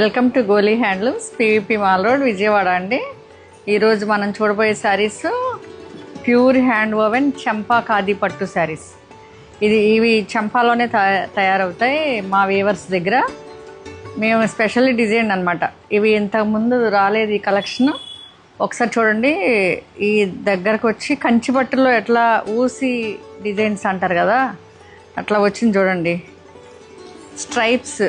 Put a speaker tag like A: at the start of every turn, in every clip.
A: Welcome to Goli handlooms, PVP mall road, Vijayawada అండి. ఈరోజు మనం చూడబోయే శారీస్ ప్యూర్ హ్యాండ్ ఓవెన్ చంపా ఖాదీ పట్టు శారీస్. ఇవి చంపాలోనే తయారవుతాయి మా వీవర్స్ దగ్గర. మేము స్పెషల్లీ డిజైన్ అనమాట. ఇవి ఇంతకుముందు రాలేదు ఈ కలెక్షన్. ఒకసారి చూడండి. ఈ దగ్గరకు వచ్చి కంచి పట్టులో ఎట్లా ఊసి డిజైన్స్ అంటారు కదా, అట్లా వచ్చింది చూడండి. స్ట్రైప్స్,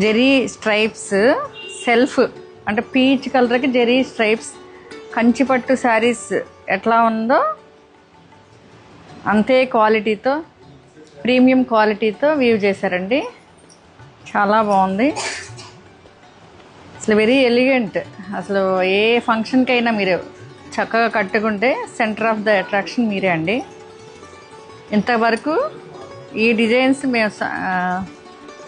A: జెరీ స్ట్రైప్స్, సెల్ఫ్ అంటే పీచ్ కలర్కి జెరీ స్ట్రైప్స్. కంచిపట్టు శారీస్ ఎట్లా ఉందో అంతే క్వాలిటీతో, ప్రీమియం క్వాలిటీతో వీవ్ చేశారండి. చాలా బాగుంది. అసలు వెరీ ఎలిగెంట్. అసలు ఏ ఫంక్షన్కైనా మీరు చక్కగా కట్టుకుంటే సెంటర్ ఆఫ్ ద అట్రాక్షన్ మీరే అండి. ఇంతవరకు ఈ డిజైన్స్ మేము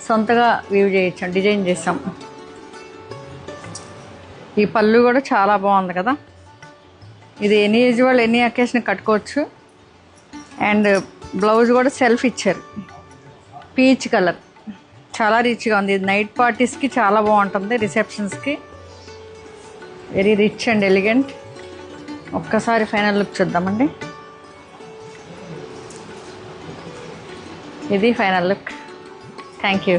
A: సొంతగా వీవ్ చేయొచ్చాం, డిజైన్ చేసాం. ఈ పళ్ళు కూడా చాలా బాగుంది కదా. ఇది ఎనీ ఏజ్ వాళ్ళు ఎనీ అకేషన్ కట్టుకోవచ్చు. అండ్ బ్లౌజ్ కూడా సెల్ఫ్ ఇచ్చారు, పీచ్ కలర్. చాలా రిచ్గా ఉంది. ఇది నైట్ పార్టీస్కి చాలా బాగుంటుంది, రిసెప్షన్స్కి. Very rich and elegant. ఒక్కసారి ఫైనల్ లుక్ చూద్దామండి. ఇది ఫైనల్ లుక్. Thank you.